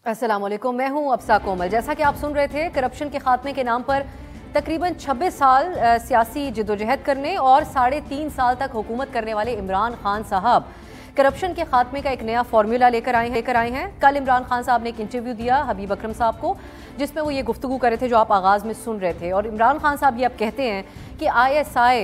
अस्सलाम वालेकुम, मैं हूं अफसा कोमल। जैसा कि आप सुन रहे थे, करप्शन के खात्मे के नाम पर तकरीबन 26 साल सियासी जिद्दोजहद करने और 3.5 साल तक हुकूमत करने वाले इमरान खान साहब करप्शन के खात्मे का एक नया फार्मूला लेकर आए हैं। कल इमरान खान साहब ने एक इंटरव्यू दिया हबीब अकरम साहब को, जिसमें वो ये गुफ्तगू कर रहे थे जो आप आगाज़ में सुन रहे थे। और इमरान खान साहब ये अब कहते हैं कि ISI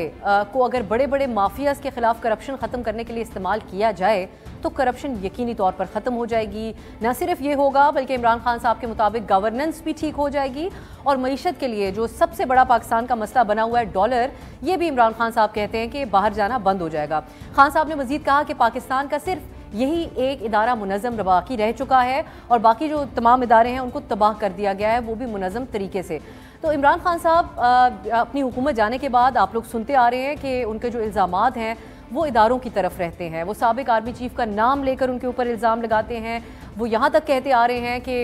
को अगर बड़े बड़े माफियाज़ के खिलाफ करप्शन ख़त्म करने के लिए इस्तेमाल किया जाए तो करप्शन यकीनी तौर पर ख़त्म हो जाएगी। न सिर्फ ये होगा बल्कि इमरान खान साहब के मुताबिक गवर्नेंस भी ठीक हो जाएगी और मईशत के लिए जो सबसे बड़ा पाकिस्तान का मसला बना हुआ है डॉलर, ये भी इमरान खान साहब कहते हैं कि बाहर जाना बंद हो जाएगा। खान साहब ने मजीद कहा कि पाकिस्तान का सिर्फ यही एक इदारा मुनज़्ज़म बाकी रह चुका है और बाकी जो तमाम इदारे हैं उनको तबाह कर दिया गया है, वो भी मुनज़्ज़म तरीके से। तो इमरान खान साहब अपनी हुकूमत जाने के बाद आप लोग सुनते आ रहे हैं कि उनके जो इल्ज़ामात हैं वो इदारों की तरफ रहते हैं। वो साबिक आर्मी चीफ का नाम लेकर उनके ऊपर इल्ज़ाम लगाते हैं। वो यहाँ तक कहते आ रहे हैं कि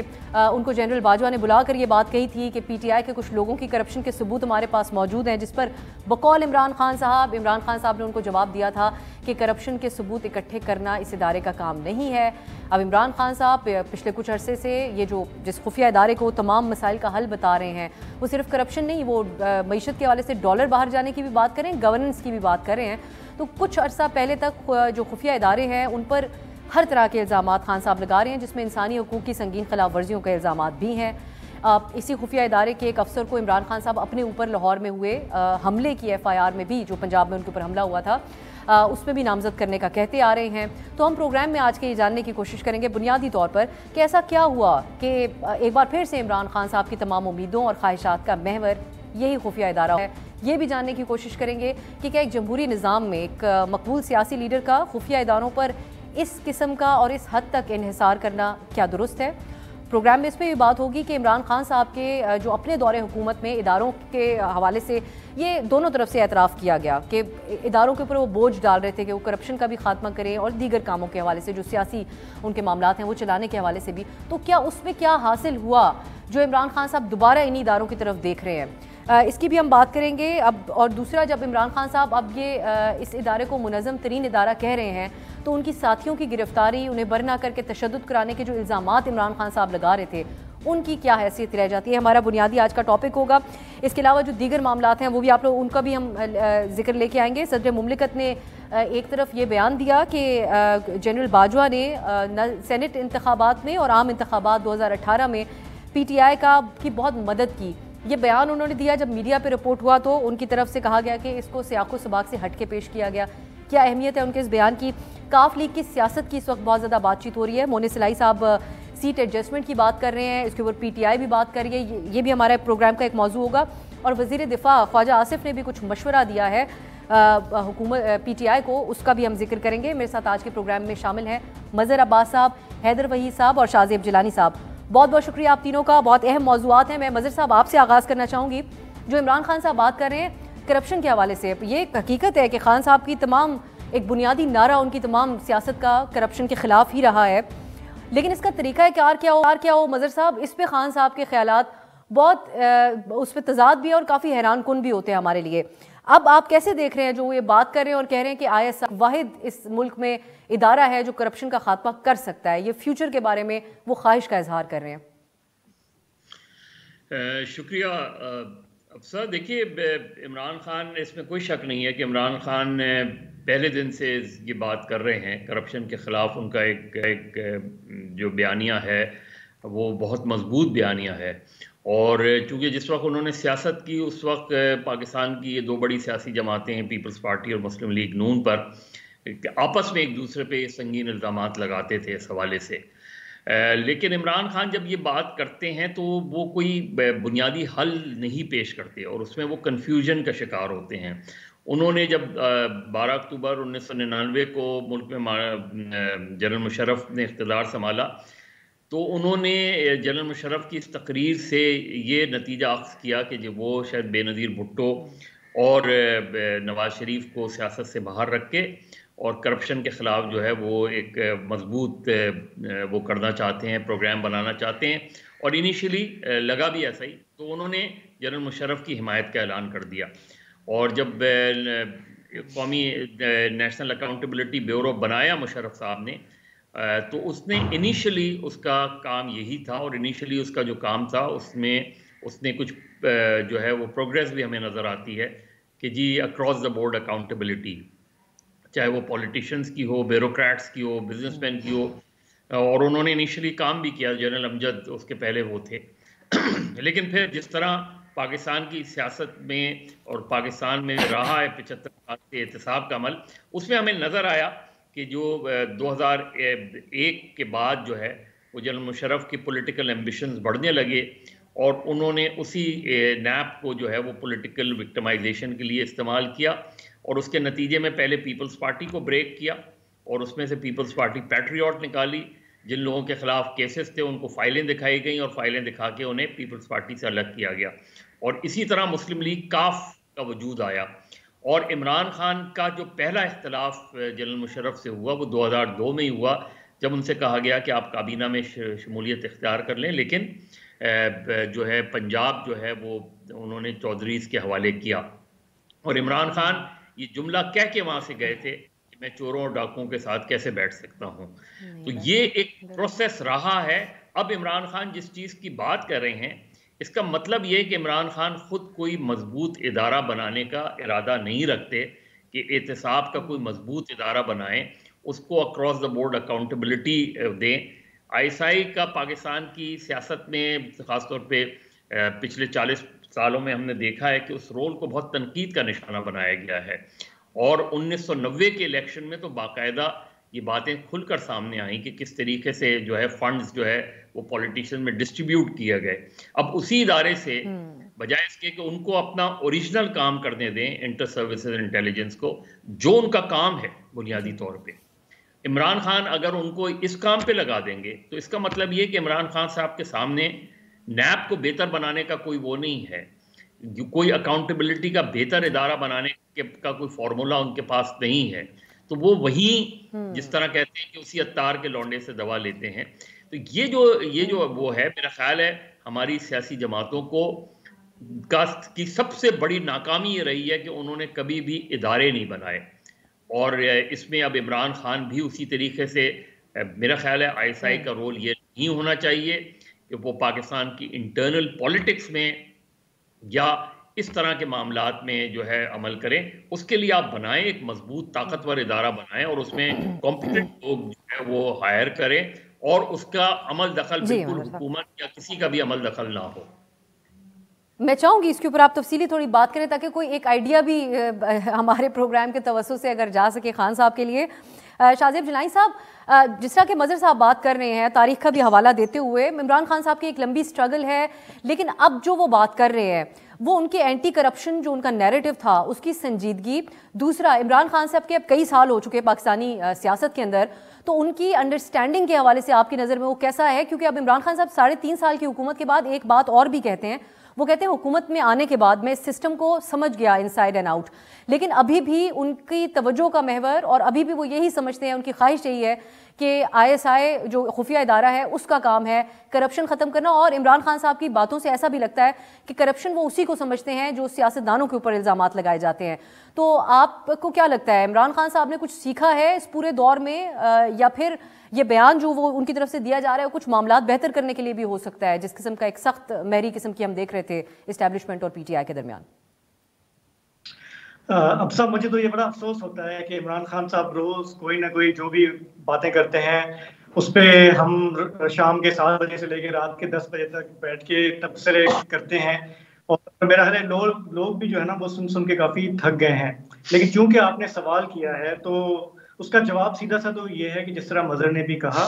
उनको जनरल बाजवा ने बुलाकर ये बात कही थी कि PTI के कुछ लोगों की करप्शन के सबूत हमारे पास मौजूद हैं, जिस पर बकौल इमरान खान साहब ने उनको जवाब दिया था कि करप्शन के सबूत इकट्ठे करना इस इदारे का काम नहीं है। अब इमरान खान साहब पिछले कुछ अरसे से ये जो जिस खुफिया इदारे को तमाम मसाइल का हल बता रहे हैं, वो सिर्फ करप्शन नहीं, वो मईशत के हवाले से डॉलर बाहर जाने की भी बात करें, गवर्नेंस की भी बात कर रहे हैं। तो कुछ अर्सा पहले तक जो खुफिया इदारे हैं उन पर हर तरह के इल्ज़ामात खान साहब लगा रहे हैं, जिसमें इंसानी हकूक़ की संगीन खिलाफ वर्जियों के इल्ज़ामात भी हैं। इसी खुफिया इदारे के एक अफसर को इमरान खान साहब अपने ऊपर लाहौर में हुए हमले की FIR में भी, जो पंजाब में उनके ऊपर हमला हुआ था, उसमें भी नामजद करने का कहते आ रहे हैं। तो हम प्रोग्राम में आज के ये जानने की कोशिश करेंगे बुनियादी तौर पर कि ऐसा क्या हुआ कि एक बार फिर से इमरान खान साहब की तमाम उम्मीदों और ख्वाहिशात का महवर यही खुफिया इदारा है। ये भी जानने की कोशिश करेंगे कि क्या एक जमहूरी निज़ाम में एक मकबूल सियासी लीडर का खुफिया इदारों पर इस किस्म का और इस हद तक इन्हिसार करना क्या दुरुस्त है। प्रोग्राम में इस पर भी बात होगी कि इमरान खान साहब के जो अपने दौरे हुकूमत में इदारों के हवाले से ये दोनों तरफ से एतराफ़ किया गया कि इदारों के ऊपर वो बोझ डाल रहे थे कि वो करप्शन का भी खात्मा करें और दीगर कामों के हवाले से जो सियासी उनके मामलात हैं वो चलाने के हवाले से भी। तो क्या उसमें क्या हासिल हुआ जो इमरान खान साहब दोबारा इन्हीं इदारों की तरफ देख रहे हैं, इसकी भी हम बात करेंगे। अब और दूसरा, जब इमरान खान साहब अब ये इस इदारे को मुनज़्ज़म तरीन इदारा कह रहे हैं तो उनकी साथियों की गिरफ्तारी, उन्हें बरना करके तशद्दुद कराने के जो इल्ज़ामात इमरान खान साहब लगा रहे थे, उनकी क्या हैसियत रह जाती है, हमारा बुनियादी आज का टॉपिक होगा। इसके अलावा जो दीगर मामलात हैं वो भी आप लोग उनका भी हम जिक्र लेके आएंगे। सदर मुमलिकत ने एक तरफ ये बयान दिया कि जनरल बाजवा ने सेनेट इंतखाबात में और आम इंतखाबात 2018 में PTI की बहुत मदद की। ये बयान उन्होंने दिया जब मीडिया पे रिपोर्ट हुआ तो उनकी तरफ से कहा गया कि इसको सियाक़ो सबाक़ से हट के पेश किया गया। क्या अहमियत है उनके इस बयान की। काफ लीग की सियासत की इस वक्त बहुत ज़्यादा बातचीत हो रही है। मोनी सिलाई साहब सीट एडजस्टमेंट की बात कर रहे हैं, इसके ऊपर PTI भी बात कर रही है, ये भी हमारे प्रोग्राम का एक मौजू होगा। और वज़ीर दिफा ख्वाजा आसिफ ने भी कुछ मशवरा दिया है हुकूमत PTI को, उसका भी हम जिक्र करेंगे। मेरे साथ आज के प्रोग्राम में शामिल हैं मज़हर अब्बास साहब, हैदर वहीद साहब और शाज़ेब जिलानी साहब। बहुत बहुत शुक्रिया आप तीनों का। बहुत अहम मौजूआत हैं। मैं मज़हर साहब आपसे आगाज़ करना चाहूँगी। जो इमरान खान साहब बात कर रहे हैं करप्शन के हवाले से, ये हकीकत है कि खान साहब की तमाम एक बुनियादी नारा उनकी तमाम सियासत का करप्शन के ख़िलाफ़ ही रहा है, लेकिन इसका तरीका है क्या हो मज़हर साहब, इस पर खान साहब के ख्यालात बहुत उस पर तजाद भी है और काफ़ी हैरान कुन भी होते हैं हमारे लिए। अब आप कैसे देख रहे हैं जो ये बात कर रहे हैं और कह रहे हैं कि ISI वाहिद इस मुल्क में इदारा है जो करप्शन का खात्मा कर सकता है, ये फ्यूचर के बारे में वो ख्वाहिश का इजहार कर रहे हैं। शुक्रिया अफसर। देखिए, इमरान खान, इसमें कोई शक नहीं है कि इमरान खान पहले दिन से ये बात कर रहे हैं करप्शन के ख़िलाफ़। उनका एक जो बयानिया है वो बहुत मजबूत बयानिया है। और चूँकि जिस वक्त उन्होंने सियासत की उस वक्त पाकिस्तान की ये दो बड़ी सियासी जमातें हैं, पीपल्स पार्टी और मुस्लिम लीग नून, पर आपस में एक दूसरे पे संगीन इल्ज़ामात लगाते थे इस हवाले से। लेकिन इमरान खान जब ये बात करते हैं तो वो कोई बुनियादी हल नहीं पेश करते और उसमें वो कन्फ्यूजन का शिकार होते हैं। उन्होंने जब 12 अक्टूबर 1999 को मुल्क में जनरल मुशर्रफ ने इख्तियार संभाला तो उन्होंने जनरल मुशर्रफ की इस तकरीर से ये नतीजा अख्ज़ किया कि जो वो शायद बेनज़ीर भुट्टो और नवाज़ शरीफ को सियासत से बाहर रख के और करप्शन के ख़िलाफ़ जो है वो एक मजबूत वो करना चाहते हैं, प्रोग्राम बनाना चाहते हैं। और इनिशियली लगा भी ऐसा ही, तो उन्होंने जनरल मुशर्रफ की हिमायत का ऐलान कर दिया। और जब कौमी नेशनल अकाउंटेबिलिटी ब्यूरो बनाया मुशर्रफ साहब ने, तो उसने इनिशियली उसका काम यही था, और इनिशियली उसका जो काम था उसमें उसने कुछ जो है वो प्रोग्रेस भी हमें नज़र आती है कि जी अक्रॉस द बोर्ड अकाउंटेबिलिटी, चाहे वो पॉलिटिशियंस की हो, ब्यूरोक्रेट्स की हो, बिजनेसमैन की हो, और उन्होंने इनिशियली काम भी किया। जनरल अमजद उसके पहले वो थे लेकिन फिर जिस तरह पाकिस्तान की सियासत में और पाकिस्तान में रहा है 75 साल से एहतसाब का अमल, उसमें हमें नज़र आया कि जो 2001 के बाद जो है वो जनरल मुशर्रफ की पॉलिटिकल एम्बिशंस बढ़ने लगे, और उन्होंने उसी नैप को जो है वो पॉलिटिकल विक्टिमाइजेशन के लिए इस्तेमाल किया, और उसके नतीजे में पहले पीपल्स पार्टी को ब्रेक किया, और उसमें से पीपल्स पार्टी पैट्रियट निकाली। जिन लोगों के खिलाफ केसेस थे उनको फाइलें दिखाई गई, और फाइलें दिखा के उन्हें पीपल्स पार्टी से अलग किया गया। और इसी तरह मुस्लिम लीग काफ का वजूद आया, और इमरान खान का जो पहला इख्तलाफ जनरल मुशर्रफ से हुआ वो 2002 में ही हुआ, जब उनसे कहा गया कि आप काबीना में शमूलियत इख्तियार कर लें, लेकिन जो है पंजाब जो है वो उन्होंने चौधरीज के हवाले किया। और इमरान खान ये जुमला कह के वहां से गए थे कि मैं चोरों और डाकुओं के साथ कैसे बैठ सकता हूं। तो ये एक प्रोसेस रहा है। अब इमरान खान जिस चीज की बात कर रहे हैं, इसका मतलब ये है कि इमरान खान खुद कोई मजबूत इदारा बनाने का इरादा नहीं रखते कि एहतसाब का कोई मजबूत इदारा बनाएं, उसको अक्रॉस द बोर्ड अकाउंटेबिलिटी दें। आईएसआई का पाकिस्तान की सियासत में ख़ासतौर पे पिछले 40 सालों में हमने देखा है कि उस रोल को बहुत तनकीद का निशाना बनाया गया है, और 1990 के इलेक्शन में तो बाकायदा ये बातें खुलकर सामने आई कि किस तरीके से जो है फंड्स जो है वो पॉलिटिशियन में डिस्ट्रीब्यूट किए गए। अब उसी इदारे से बजाय इसके कि उनको अपना ओरिजिनल काम करने दें, इंटर सर्विसेज इंटेलिजेंस को, जो उनका काम है बुनियादी तौर पे, इमरान खान अगर उनको इस काम पे लगा देंगे तो इसका मतलब ये कि इमरान खान साहब के सामने नैब को बेहतर बनाने का कोई वो नहीं है, कोई अकाउंटेबिलिटी का बेहतर इदारा बनाने का कोई फॉर्मूला उनके पास नहीं है। तो वो वही जिस तरह कहते हैं कि उसी अत्तार के लौंडे से दवा लेते हैं। तो ये जो वो है, मेरा ख्याल है हमारी सियासी जमातों को की सबसे बड़ी नाकामी ये रही है कि उन्होंने कभी भी इदारे नहीं बनाए, और इसमें अब इमरान खान भी उसी तरीके से, मेरा ख्याल है आईएसआई का रोल ये नहीं होना चाहिए कि वो पाकिस्तान की इंटरनल पॉलिटिक्स में या इस तरह के मामलात में जो है अमल करें। उसके लिए आप बनाएं, एक मजबूत ताकतवर इदारा बनाएं, और उसमें कॉम्पिटेंट लोग जो है वो हायर करें, और उसका अमल दखल बिल्कुल हुकूमत या किसी का भी अमल दखल ना हो। मैं चाहूंगी इसके ऊपर आप तफसीली थोड़ी बात करें ताकि कोई एक आइडिया भी हमारे प्रोग्राम के तवज्जो से अगर जा सके खान साहब के लिए। शाहजेब जिलानी साहब, जिस तरह के मज़र साहब बात कर रहे हैं, तारीख का भी हवाला देते हुए, इमरान खान साहब की एक लंबी स्ट्रगल है, लेकिन अब जो वो बात कर रहे हैं वो उनके एंटी करप्शन जो उनका नैरेटिव था उसकी संजीदगी। दूसरा, इमरान खान साहब के अब कई साल हो चुके पाकिस्तानी सियासत के अंदर, तो उनकी अंडरस्टैंडिंग के हवाले से आपकी नज़र में वो कैसा है? क्योंकि अब इमरान खान साहब 3.5 साल की हुकूमत के बाद एक बात और भी कहते हैं, वो कहते हैं हुकूमत में आने के बाद मैं इस सिस्टम को समझ गया इनसाइड एंड आउट, लेकिन अभी भी उनकी तवज्जो का महवर, और अभी भी वो यही समझते हैं, उनकी ख्वाहिश यही है कि आईएसआई जो खुफिया इदारा है उसका काम है करप्शन ख़त्म करना। और इमरान खान साहब की बातों से ऐसा भी लगता है कि करप्शन वो उसी को समझते हैं जो सियासतदानों के ऊपर इल्ज़ामात लगाए जाते हैं। तो आपको क्या लगता है, इमरान खान साहब ने कुछ सीखा है इस पूरे दौर में, या फिर ये बयान जो वो उनकी तरफ से दिया जा रहा है कुछ मामलात बेहतर करने के लिए भी हो सकता है, जिस किस्म का एक सख्त मैरी किस्म की हम देख रहे थे इस्टेब्लिशमेंट और पीटीआई के दरमियान? अब साहब, मुझे तो ये बड़ा अफसोस होता है कि इमरान खान साहब रोज कोई ना कोई जो भी बातें करते हैं उस पे हम शाम के 7 बजे से लेकर रात के 10 बजे तक बैठ के तबसरे करते हैं, और मेरा ख्याल है लोग भी जो है ना वो सुन के काफी थक गए हैं। लेकिन चूंकि आपने सवाल किया है तो उसका जवाब सीधा सा तो ये है कि जिस तरह मजहर ने भी कहा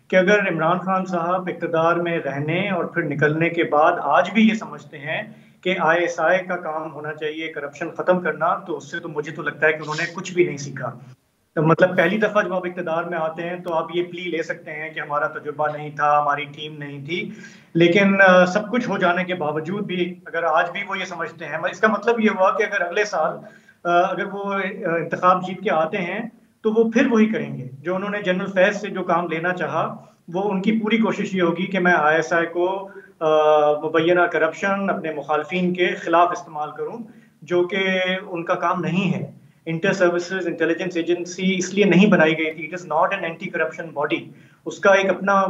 कि अगर इमरान खान साहब इक़्तिदार में रहने और फिर निकलने के बाद आज भी ये समझते हैं कि आईएसआई का काम होना चाहिए करप्शन खत्म करना, तो उससे तो मुझे तो लगता है कि उन्होंने कुछ भी नहीं सीखा। तो मतलब पहली दफा जब आप इक़्तिदार में आते हैं तो आप ये प्ली ले सकते हैं कि हमारा तजुर्बा नहीं था, हमारी टीम नहीं थी, लेकिन सब कुछ हो जाने के बावजूद भी अगर आज भी वो ये समझते हैं, इसका मतलब ये हुआ कि अगर अगले साल अगर वो इंतखाब जीत के आते हैं तो वो फिर वही करेंगे जो उन्होंने जनरल फैज से जो काम लेना चाहा। वो उनकी पूरी कोशिश ये होगी कि मैं आईएसआई को मुबैना करप्शन अपने मुखालफिन के खिलाफ इस्तेमाल करूं, जो कि उनका काम नहीं है। इंटर सर्विसेज इंटेलिजेंस एजेंसी इसलिए नहीं बनाई गई थी, it is not an anti corruption body. उसका एक अपना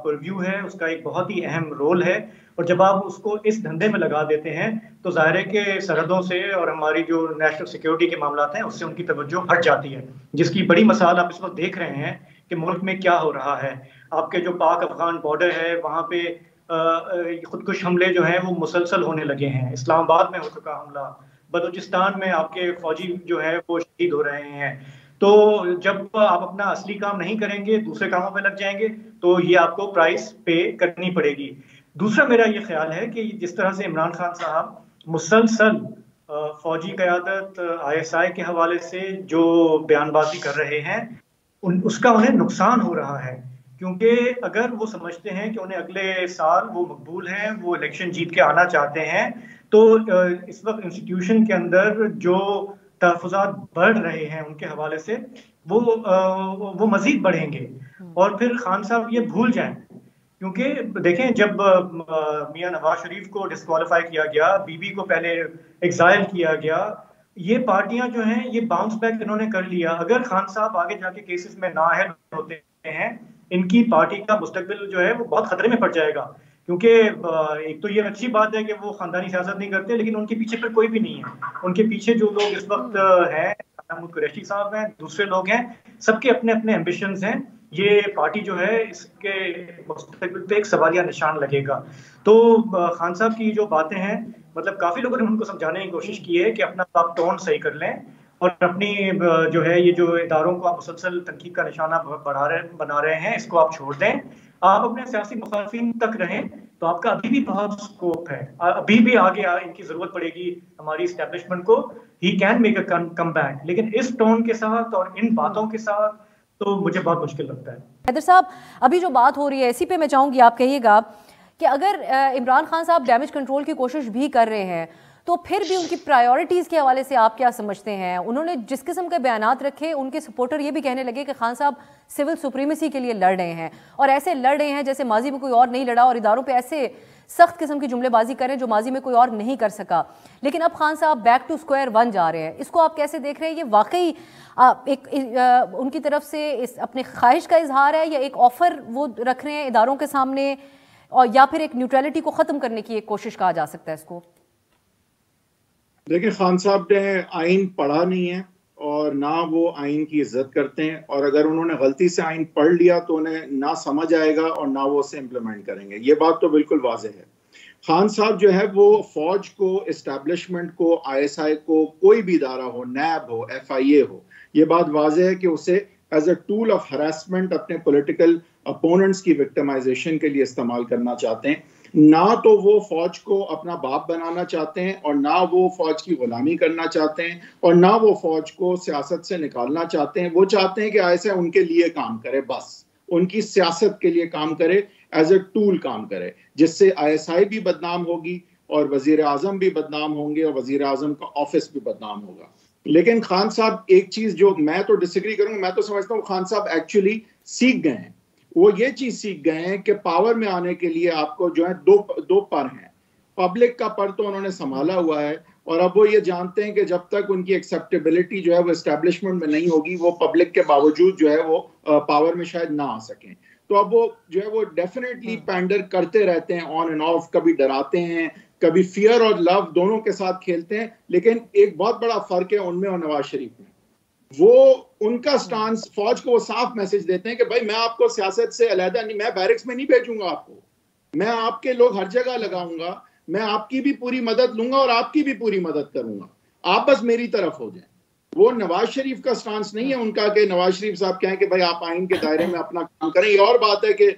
परव्यू है, उसका एक बहुत ही अहम रोल है, और जब आप उसको इस धंधे में लगा देते हैं तो ज़ाहिर है कि सरहदों से और हमारी जो नेशनल सिक्योरिटी के मामला हैं उससे उनकी तवज्जो हट जाती है, जिसकी बड़ी मिसाल आप इस वक्त देख रहे हैं कि मुल्क में क्या हो रहा है। आपके जो पाक अफगान बॉर्डर है वहाँ पे खुदकुश हमले जो हैं वो मुसलसल होने लगे हैं। इस्लामाबाद में हो चुका हमला, बलूचिस्तान में आपके फौजी जो है वो शहीद हो रहे हैं। तो जब आप अपना असली काम नहीं करेंगे, दूसरे कामों पे लग जाएंगे, तो ये आपको प्राइस पे करनी पड़ेगी। दूसरा मेरा ये ख्याल है कि जिस तरह से इमरान खान साहब मुसलसल फौजी क़यादत ISI के हवाले से जो बयानबाजी कर रहे हैं उसका उन्हें नुकसान हो रहा है, क्योंकि अगर वो समझते हैं कि उन्हें अगले साल वो मकबूल हैं, वो इलेक्शन जीत के आना चाहते हैं, तो इस वक्त इंस्टीट्यूशन के अंदर जो तहफ़्फ़ुज़ात बढ़ रहे हैं उनके हवाले से वो मज़ीद बढ़ेंगे, और फिर खान साहब ये भूल जाएं। क्योंकि देखें, जब मियां नवाज शरीफ को डिस्क्वालीफाई किया गया, बीबी को पहले एग्जाइल किया गया, ये पार्टियां जो हैं ये बाउंस बैक इन्होंने कर लिया। अगर खान साहब आगे जाके केसेस में नाअहल होते हैं, इनकी पार्टी का मुस्तकबिल जो है वो बहुत खतरे में पड़ जाएगा। क्योंकि एक तो ये अच्छी बात है कि वो खानदानी सियासत नहीं करते, लेकिन उनके पीछे फिर कोई भी नहीं है। उनके पीछे जो लोग इस वक्त हैं, महमूद कुरैशी साहब हैं, दूसरे लोग हैं, सबके अपने अपने एम्बिशंस हैं। ये पार्टी जो है इसके मुस्तकबिल पे एक सवालिया निशान लगेगा। तो खान साहब की जो बातें हैं, मतलब काफी लोगों ने उनको समझाने की कोशिश की है कि अपना आप टोन सही कर लें, और अपनी जो है ये जो इदारों को आप मुसलसल तनकीद का निशाना बना रहे हैं, इसको आप छोड़ दें। आप अपने सियासी मुखालिफिन तक रहें, तो आपका अभी भी बहुत स्कोप है, अभी भी आगे इनकी जरूरत पड़ेगी हमारी इस्टेब्लिशमेंट को। He can make a come back, लेकिन इस टोन के साथ और इन बातों के साथ तो मुझे बहुत मुश्किल लगता है। हैदर साहब, अभी जो बात हो रही है इसी पे मैं चाहूंगी आप कहिएगा कि अगर इमरान खान साहब डैमेज कंट्रोल की कोशिश भी कर रहे हैं, तो फिर भी उनकी प्रायोरिटीज़ के हवाले से आप क्या समझते हैं? उन्होंने जिस किस्म के बयानात रखे, उनके सपोर्टर ये भी कहने लगे कि खान साहब सिविल सुप्रीमेसी के लिए लड़ रहे हैं, और ऐसे लड़ रहे हैं जैसे माजी में कोई और नहीं लड़ा, और इदारों पे ऐसे सख्त किस्म की जुमलेबाजी करें जो माजी में कोई और नहीं कर सका। लेकिन अब खान साहब बैक टू स्क्वायर वन जा रहे हैं, इसको आप कैसे देख रहे हैं? ये वाकई उनकी तरफ से अपने ख्वाहिश का इजहार है, या एक ऑफर वो रख रहे हैं इदारों के सामने, और या फिर एक न्यूट्रलिटी को ख़त्म करने की एक कोशिश कहा जा सकता है इसको? देखिए, खान साहब ने आइन पढ़ा नहीं है और ना वो आइन की इज्जत करते हैं, और अगर उन्होंने गलती से आइन पढ़ लिया तो उन्हें ना समझ आएगा और ना वो उसे इम्प्लीमेंट करेंगे। ये बात तो बिल्कुल वाज़ेह है। खान साहब जो है वो फौज को, इस्टेब्लिशमेंट को, ISI को, कोई भी इदारा हो, नैब हो, FIA हो, ये बात वाज़ेह है कि उसे as a tool of harassment अपने पॉलिटिकल अपोनेंट्स की विक्टिमाइजेशन के लिए इस्तेमाल करना चाहते हैं। ना तो वो फौज को अपना बाप बनाना चाहते हैं, और ना वो फौज की गुलामी करना चाहते हैं, और ना वो फौज को सियासत से निकालना चाहते हैं। वो चाहते हैं कि ISI उनके लिए काम करे, बस उनकी सियासत के लिए काम करे, एज ए टूल काम करे, जिससे ISI भी बदनाम होगी और वजीर आजम भी बदनाम होंगे और वजीर आजम का ऑफिस भी बदनाम होगा। लेकिन खान साहब, एक चीज जो मैं तो डिसएग्री करूंगा, मैं तो समझता हूँ खान साहब एक्चुअली सीख गए हैं। वो ये चीज सीख गए हैं कि पावर में आने के लिए आपको जो है दो पर हैं। पब्लिक का पर तो उन्होंने संभाला हुआ है, और अब वो ये जानते हैं कि जब तक उनकी एक्सेप्टेबिलिटी जो है वो एस्टेब्लिशमेंट में नहीं होगी, वो पब्लिक के बावजूद जो है वो पावर में शायद ना आ सकें। तो अब वो जो है वो डेफिनेटली पैंडर करते रहते हैं, ऑन एंड ऑफ, कभी डराते हैं, कभी फियर और लव दोनों के साथ खेलते हैं। लेकिन एक बहुत बड़ा फर्क है उनमें और नवाज शरीफ में। वो उनका स्टांस, फौज को वो साफ मैसेज देते हैं कि भाई मैं आपको सियासत से अलहदा नहीं, मैं बैरिक्स में नहीं भेजूंगा आपको, मैं आपके लोग हर जगह लगाऊंगा, मैं आपकी भी पूरी मदद लूंगा और आपकी भी पूरी मदद करूंगा, आप बस मेरी तरफ हो जाएं। वो नवाज शरीफ का स्टांस नहीं है उनका कि नवाज शरीफ साहब कहें कि भाई आप आइन के दायरे में अपना काम करें। ये और बात है कि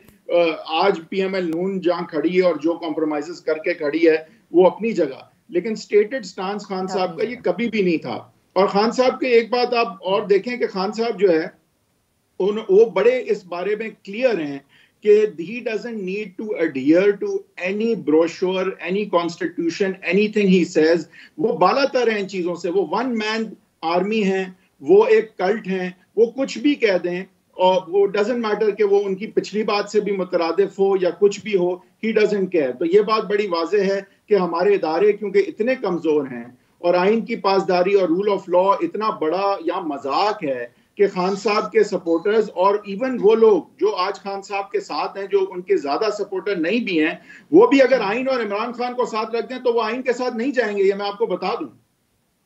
आज PML नून जहां खड़ी है और जो कॉम्प्रोमाइजेस करके खड़ी है वो अपनी जगह, लेकिन स्टेटेड स्टांस खान साहब का ये कभी भी नहीं था। और खान साहब की एक बात आप और देखें कि खान साहब जो है वो बड़े इस बारे में क्लियर हैं कि he doesn't need to adhere to any brochure, any constitution, anything he says। वो बालातर हैं इन चीजों से, वो वन मैन आर्मी हैं, वो एक कल्ट हैं, वो कुछ भी कह दें और वो डजंट मैटर कि वो उनकी पिछली बात से भी मुतरादिफ हो या कुछ भी हो, ही डजंट केयर। तो ये बात बड़ी वाज़ेह है कि हमारे इदारे क्योंकि इतने कमजोर हैं और आइन की पासदारी और रूल ऑफ लॉ इतना बड़ा या मजाक है कि खान साहब के सपोर्टर्स और इवन वो लोग जो आज खान साहब के साथ हैं, जो उनके ज्यादा सपोर्टर नहीं भी हैं, वो भी अगर आइन और इमरान खान को साथ रख दें तो वो आइन के साथ नहीं जाएंगे, ये मैं आपको बता दूं,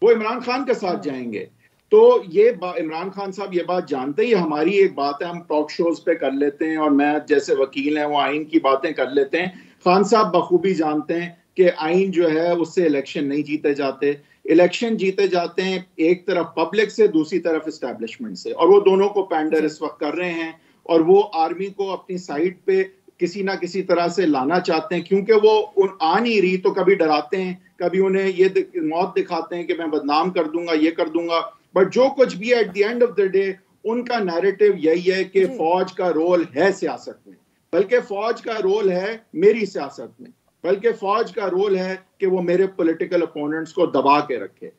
वो इमरान खान के साथ जाएंगे। तो ये इमरान खान साहब ये बात जानते ही, हमारी एक बात है हम टॉक शोज पे कर लेते हैं और मैं जैसे वकील हैं वो आइन की बातें कर लेते हैं, खान साहब बखूबी जानते हैं कि आइन जो है उससे इलेक्शन नहीं जीते जाते। इलेक्शन जीते जाते हैं एक तरफ पब्लिक से, दूसरी तरफ एस्टैब्लिशमेंट से, और वो दोनों को पैंडर इस वक्त कर रहे हैं और वो आर्मी को अपनी साइड पे किसी ना किसी तरह से लाना चाहते हैं, क्योंकि वो आ नहीं रही तो कभी डराते हैं, कभी उन्हें ये मौत दिखाते हैं कि मैं बदनाम कर दूंगा, ये कर दूंगा, बट जो कुछ भी at the end of the day उनका नैरेटिव यही है कि फौज का रोल है सियासत में, बल्कि फौज का रोल है मेरी सियासत में, बल्कि फौज का रोल है कि वो मेरे पॉलिटिकल अपोनेंट्स को दबा के रखे।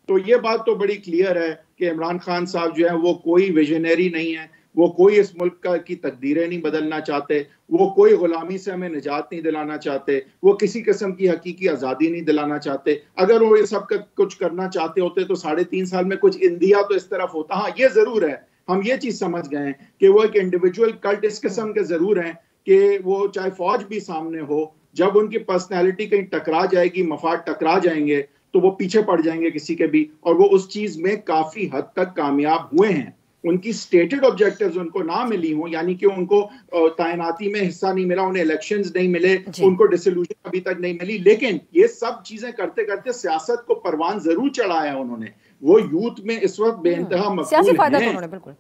तो ये बात तो बड़ी क्लियर है कि इमरान खान साहब जो है वो कोई विजनरी नहीं है, वो कोई इस मुल्क की तकदीरें नहीं बदलना चाहते, वो कोई गुलामी से हमें निजात नहीं दिलाना चाहते, वो किसी किस्म की हकीकी आज़ादी नहीं दिलाना चाहते। अगर वो ये सब कुछ करना चाहते होते तो 3.5 साल में कुछ इंडिया तो इस तरफ होता। हाँ, ये जरूर है, हम ये चीज समझ गए हैं कि वो एक इंडिविजुअल कल्ट इस किस्म के जरूर हैं कि वो चाहे फौज भी सामने हो, जब उनकी पर्सनैलिटी कहीं टकरा जाएगी, मफाद टकरा जाएंगे तो वो पीछे पड़ जाएंगे किसी के भी, और वो उस चीज में काफी हद तक कामयाब हुए हैं। उनकी स्टेटेड ऑब्जेक्टिव्स उनको ना मिली हो, यानी कि उनको तैनाती में हिस्सा नहीं मिला, उन्हें इलेक्शंस नहीं मिले, उनको डिसोल्यूशन अभी तक नहीं मिली, लेकिन ये सब चीजें करते करते सियासत को परवान जरूर चढ़ाया उन्होंने। वो यूथ में इस वक्त बेइंतहा मकबूल हैं,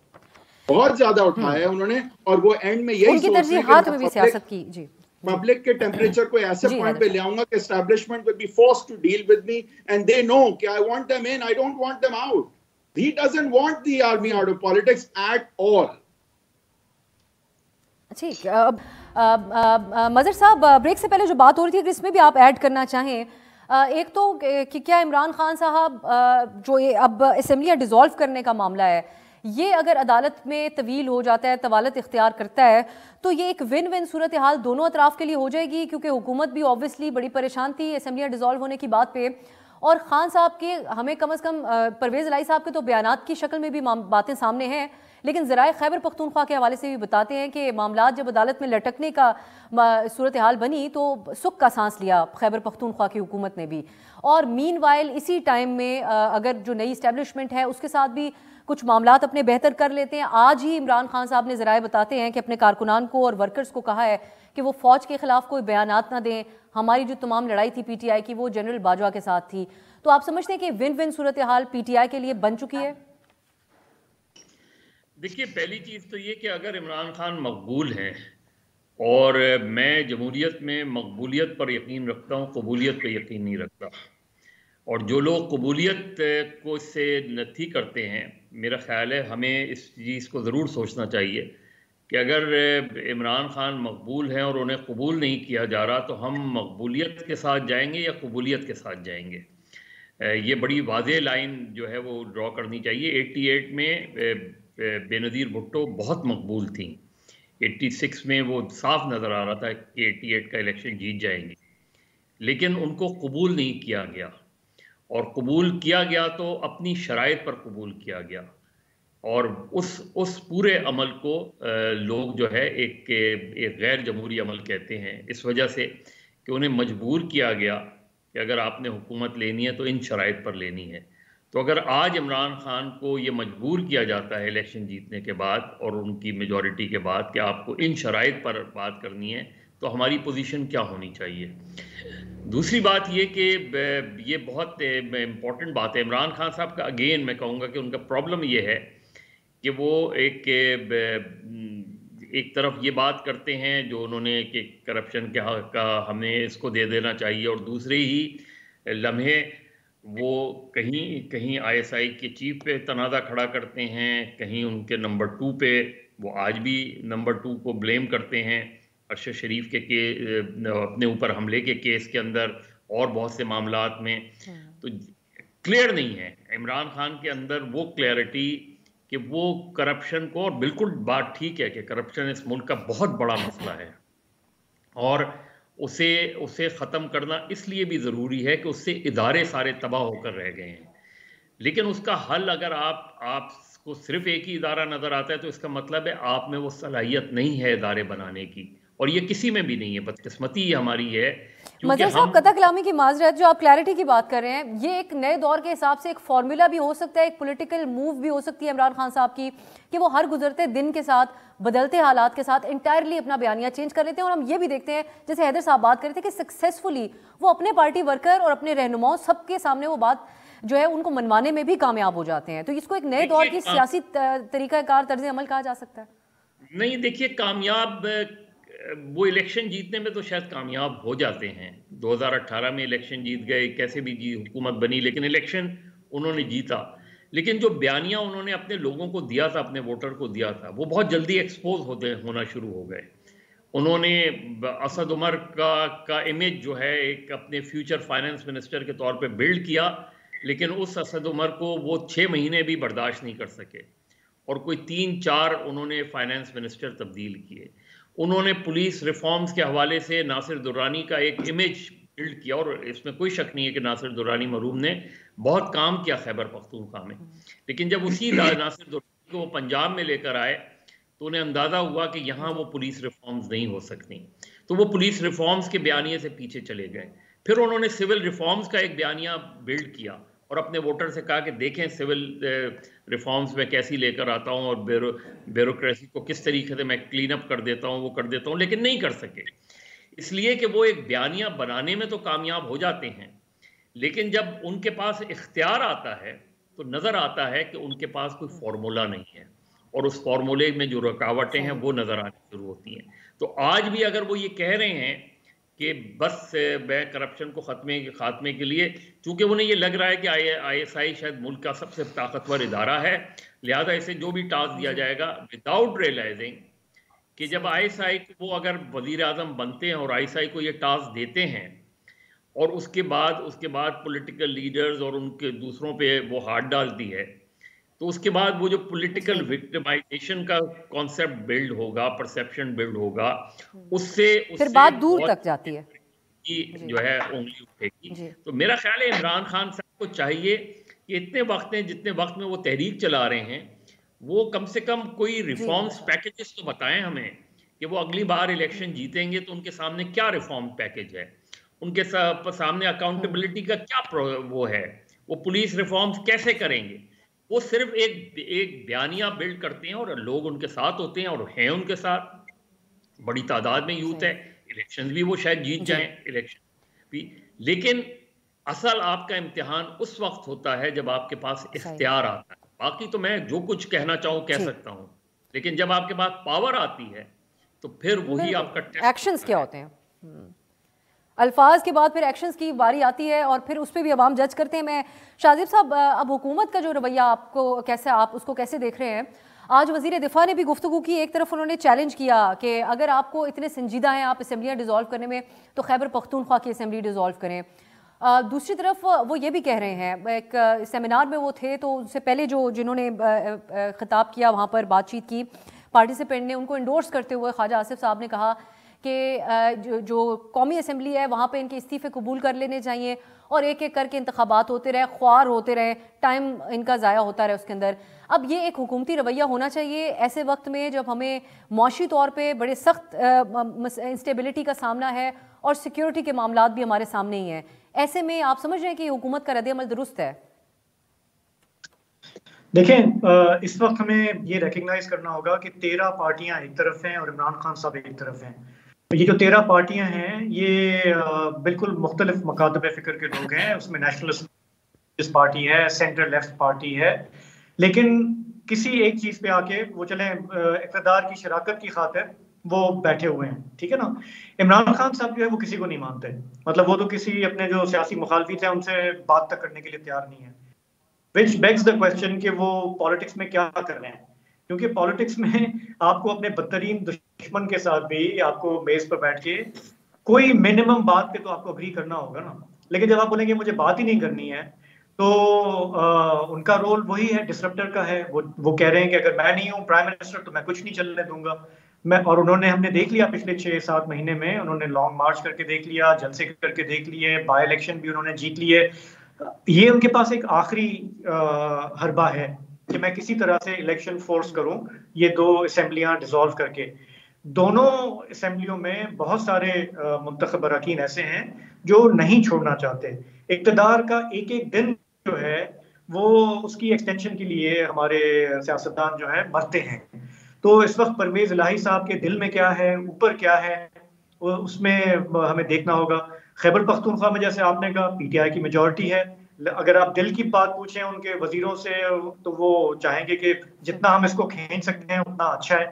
बहुत ज्यादा उठाया है उन्होंने, और वो एंड में यही सियासत की जी पब्लिक के टेम्परेचर को ऐसे पॉइंट पे ले आऊंगा कि establishment will be forced to deal with me and they know कि I want them in, I don't want them out. He doesn't want the army out of politics at all. ठीक, मजहर साहब break से पहले जो बात हो रही थी अगर इसमें भी आप ऐड करना चाहें, एक तो कि क्या इमरान खान साहब जो ये अब असेंबलियां डिसॉल्व करने का मामला है, ये अगर अदालत में तवील हो जाता है, तवालत इख्तियार करता है, तो ये एक विन विन सूरत हाल दोनों अतराफ के लिए हो जाएगी, क्योंकि हुकूमत भी ऑब्वियसली बड़ी परेशान थी असेंबलियां डिसॉल्व होने की बात पे, और खान साहब के हमें कम से कम परवेज़ इलाही साहब के तो बयानात की शक्ल में भी बातें सामने हैं, लेकिन ज़राए खैबर पख्तूनख्वा के हवाले से भी बताते हैं कि मामलात जब अदालत में लटकने का सूरत हाल बनी तो सुख का सांस लिया खैबर पख्तूनख्वा की हुकूमत ने भी। और मीनवाइल इसी टाइम में अगर जो नई इस्टेब्लिशमेंट है उसके साथ भी कुछ मामलात अपने बेहतर कर लेते हैं। आज ही इमरान खान साहब ने ज़राए बताते हैं कि अपने कारकुनान को और वर्कर्स को कहा है कि वो फ़ौज के ख़िलाफ़ कोई बयानात ना दें, हमारी जो तमाम लड़ाई थी पीटीआई की वो जनरल बाजवा के साथ थी। तो आप समझते हैं कि विन विन सूरत हाल पीटीआई के लिए बन चुकी है? देखिए, पहली चीज़ तो ये कि अगर इमरान खान मकबूल हैं, और मैं जमहूरियत में मकबूलियत पर यकीन रखता हूँ, कबूलियत पर यकीन नहीं रखता, और जो लोग कबूलियत को से नफी करते हैं, मेरा ख्याल है हमें इस चीज़ को ज़रूर सोचना चाहिए कि अगर इमरान खान मकबूल हैं और उन्हें कबूल नहीं किया जा रहा तो हम मकबूलियत के साथ जाएंगे या कबूलियत के साथ जाएंगे। ये बड़ी वाज़ेह लाइन जो है वो ड्रॉ करनी चाहिए। 88 में बेनज़ीर भुट्टो बहुत मकबूल थी, 86 में वो साफ नज़र आ रहा था कि 88 का इलेक्शन जीत जाएंगे, लेकिन उनको कबूल नहीं किया गया, और कबूल किया गया तो अपनी शराइत पर कबूल किया गया, और उस पूरे अमल को लोग जो है एक गैर जमहूरी अमल कहते हैं, इस वजह से कि उन्हें मजबूर किया गया कि अगर आपने हुकूमत लेनी है तो इन शराइत पर लेनी है। तो अगर आज इमरान खान को ये मजबूर किया जाता है इलेक्शन जीतने के बाद और उनकी मेजॉरिटी के बाद कि आपको इन शराइत पर बात करनी है, तो हमारी पोजीशन क्या होनी चाहिए। दूसरी बात ये कि ये बहुत इम्पॉर्टेंट बात है इमरान खान साहब का। अगेन मैं कहूँगा कि उनका प्रॉब्लम ये है कि वो एक तरफ ये बात करते हैं जो उन्होंने कि करप्शन का हमें इसको दे देना चाहिए, और दूसरे ही लम्हे वो कहीं ISI के चीफ पे तनाज़ा खड़ा करते हैं, कहीं उनके नंबर 2 पे, वो आज भी नंबर 2 को ब्लेम करते हैं अरशद शरीफ के अपने ऊपर हमले के केस के अंदर और बहुत से मामलात में। तो क्लियर नहीं है इमरान खान के अंदर वो क्लैरिटी कि वो करप्शन को, और बिल्कुल बात ठीक है कि करप्शन इस मुल्क का बहुत बड़ा मसला है, और उसे ख़त्म करना इसलिए भी ज़रूरी है कि उससे इदारे सारे तबाह होकर रह गए हैं। लेकिन उसका हल अगर आपको सिर्फ एक ही इदारा नज़र आता है तो इसका मतलब है आप में वो सलाहियत नहीं है इदारे बनाने की, और ये किसी में भी नहीं है। बदकिस्मती ये हमारी है। मजहर साहब, कथा कलामी की माजरत, जो आप क्लैरिटी की बात कर रहे हैं, ये एक नए दौर के हिसाब से एक फॉर्मूला भी हो सकता है, एक पॉलिटिकल मूव भी हो सकती है इमरान खान साहब की, कि वो हर गुजरते दिन के साथ, बदलते हालात के साथ इंटायरली अपना बयानिया चेंज कर लेते हैं। और हम ये भी देखते हैं, जैसे हैदर साहब बात कर रहे थे, कि सक्सेसफुली वो अपने पार्टी वर्कर और अपने रहनुमाओं सबके सामने वो बात जो है उनको मनवाने में भी कामयाब हो जाते हैं। तो इसको एक नए दौर की सियासी तरीकाकार तर्ज अमल कहा जा सकता है? नहीं, देखिए, कामयाब वो इलेक्शन जीतने में तो शायद कामयाब हो जाते हैं। 2018 में इलेक्शन जीत गए, कैसे भी हुकूमत बनी, लेकिन इलेक्शन उन्होंने जीता। लेकिन जो बयानियां उन्होंने अपने लोगों को दिया था, अपने वोटर को दिया था, वो बहुत जल्दी एक्सपोज होना शुरू हो गए। उन्होंने असद उमर का इमेज जो है एक अपने फ्यूचर फाइनेंस मिनिस्टर के तौर पे बिल्ड किया, लेकिन उस असद उमर को वो 6 महीने भी बर्दाश्त नहीं कर सके, और कोई 3-4 उन्होंने फाइनेंस मिनिस्टर तब्दील किए। उन्होंने पुलिस रिफॉर्म्स के हवाले से नासिर दुर्रानी का एक इमेज बिल्ड किया, और इसमें कोई शक नहीं है कि नासिर दुर्रानी मरूम ने बहुत काम किया खैबर पख्तूनख्वा में। लेकिन जब उसी नासिर दुर्रानी को वो पंजाब में लेकर आए तो उन्हें अंदाज़ा हुआ कि यहाँ वो पुलिस रिफॉर्म्स नहीं हो सकती, तो वो पुलिस रिफॉर्म्स के बयानिए से पीछे चले गए। फिर उन्होंने सिविल रिफॉर्म्स का एक बयानिया बिल्ड किया और अपने वोटर से कहा कि देखें सिविल रिफॉर्म्स में कैसी लेकर आता हूँ, और ब्यूरोक्रेसी को किस तरीके से मैं क्लीन अप कर देता हूँ, वो कर देता हूँ, लेकिन नहीं कर सके। इसलिए कि वो एक बयानिया बनाने में तो कामयाब हो जाते हैं, लेकिन जब उनके पास इख्तियार आता है तो नज़र आता है कि उनके पास कोई फार्मूला नहीं है, और उस फार्मूले में जो रुकावटें हैं वो नज़र आनी शुरू होती हैं। तो आज भी अगर वो ये कह रहे हैं कि बस मैं करप्शन को खात्मे के लिए, चूंकि उन्हें ये लग रहा है कि ISI शायद मुल्क का सबसे ताकतवर इदारा है, लिहाजा इसे जो भी टास्क दिया जाएगा, विदाउट रियलाइजिंग कि जब ISI को वो अगर वजीर आजम बनते हैं और ISI को ये टास्क देते हैं, और उसके बाद पॉलिटिकल लीडर्स और उनके दूसरों पे वो हाथ डालती है, तो उसके बाद वो जो पॉलिटिकल विक्टिमाइजेशन का कॉन्सेप्ट बिल्ड होगा, परसेप्शन बिल्ड होगा, उससे फिर बात दूर तक जाती है कि जो है उंगली उठेगी। तो मेरा ख्याल है इमरान खान साहब को चाहिए कि इतने वक्त में, जितने वक्त में वो तहरीक चला रहे हैं, वो कम से कम कोई रिफॉर्म्स पैकेजेस तो बताएं हमें कि वो अगली बार इलेक्शन जीतेंगे तो उनके सामने क्या रिफॉर्म पैकेज है, उनके सामने अकाउंटेबिलिटी का क्या वो है, वो पुलिस रिफॉर्म्स कैसे करेंगे। वो सिर्फ एक बयानिया बिल्ड करते हैं और लोग उनके साथ होते हैं, और हैं उनके साथ बड़ी तादाद में यूथ है। इलेक्शन भी वो शायद जीत जाएं, इलेक्शन भी, लेकिन असल आपका इम्तिहान उस वक्त होता है जब आपके पास इख्तियार आता है। बाकी तो मैं जो कुछ कहना चाहूँ कह सकता हूँ, लेकिन जब आपके पास पावर आती है तो फिर वही आपका एक्शंस क्या होते हैं। अल्फाज के बाद फिर एक्शंस की बारी आती है, और फिर उस पर भी अवाम जज करते हैं। मैं शाहज़ीब साहब, अब हुकूमत का जो रवैया आप उसको कैसे देख रहे हैं? आज वज़ीर दिफा ने भी गुफ्तगू की, एक तरफ उन्होंने चैलेंज किया कि अगर आपको इतने संजीदा हैं आप असम्बलियाँ डिज़ोल्व करने में, तो खैबर पख्तूनख्वा की असम्बली डिज़ोल्व करें। दूसरी तरफ वो ये भी कह रहे हैं, एक सेमिनार में वो थे तो उससे पहले जिन्होंने खिताब किया, वहाँ पर बातचीत की पार्टिसिपेंट ने, उनको इंडोर्स करते हुए ख्वाजा आसिफ साहब ने कहा कि जो कौमी असम्बली है वहाँ पे इनके इस्तीफ़े कबूल कर लेने चाहिए, और एक एक करके इंतखाबात होते रहे, ख्वार होते रहे, टाइम इनका ज़ाया होता रहे उसके अंदर। अब ये एक हुकूमती रवैया होना चाहिए ऐसे वक्त में जब हमें मौशी तौर पे बड़े सख्त इंस्टेबिलिटी का सामना है और सिक्योरिटी के मामलात भी हमारे सामने ही हैं। ऐसे में आप समझ रहे हैं कि हुकूमत का रद्द-ए-अमल दुरुस्त है? देखें, इस वक्त हमें ये रिकग्नाइज करना होगा कि 13 पार्टियां एक तरफ हैं और इमरान खान साहब एक तरफ हैं। ये जो 13 पार्टियां हैं ये बिल्कुल मुख्तलिफ मकातब फ़िक्र के लोग हैं। उसमें नेशनलिस्ट पार्टी है, सेंटर लेफ्ट पार्टी है, लेकिन किसी एक चीज़ पे आके वो चले इक़्तिदार की शराकत की खातिर वो बैठे हुए हैं, ठीक है ना। इमरान खान साहब जो है वो किसी को नहीं मानते, मतलब वो तो किसी अपने जो सियासी मुखालफिन है उनसे बात तक करने के लिए तैयार नहीं है। Which begs the question कि वो पॉलिटिक्स में क्या कर रहे हैं, क्योंकि पॉलिटिक्स में आपको अपने बदतरीन दुश्मन के साथ भी आपको मेज पर बैठ के कोई मिनिमम बात पे तो आपको अग्री करना होगा ना। लेकिन जब आप बोलेंगे मुझे बात ही नहीं करनी है, तो उनका रोल वही है, डिसरप्टर का है। वो कह रहे हैं कि अगर मैं नहीं हूँ प्राइम मिनिस्टर तो मैं कुछ नहीं चलने दूंगा। और हमने देख लिया पिछले 6-7 महीने में, उन्होंने लॉन्ग मार्च करके देख लिया, जलसे करके देख लिए, बाय इलेक्शन भी उन्होंने जीत लिए। ये उनके पास एक आखिरी हरबा है कि मैं किसी तरह से इलेक्शन फोर्स करूं, ये 2 असेंबलियां डिसॉल्व करके। दोनों असेंबलियों में बहुत सारे मुंतखब अरकान ऐसे हैं जो नहीं छोड़ना चाहते। इक़्तिदार का एक एक दिन जो है वो उसकी एक्सटेंशन के लिए हमारे सियासतदान जो है मरते हैं। तो इस वक्त परवेज इलाही साहब के दिल में क्या है, ऊपर क्या है, उसमें हमें देखना होगा। खैबर पख्तूनख्वा में जैसे आपने कहा पीटीआई की मेजॉरिटी है, अगर आप दिल की बात पूछें उनके वजीरों से तो वो चाहेंगे कि जितना हम इसको खींच सकते हैं उतना अच्छा है,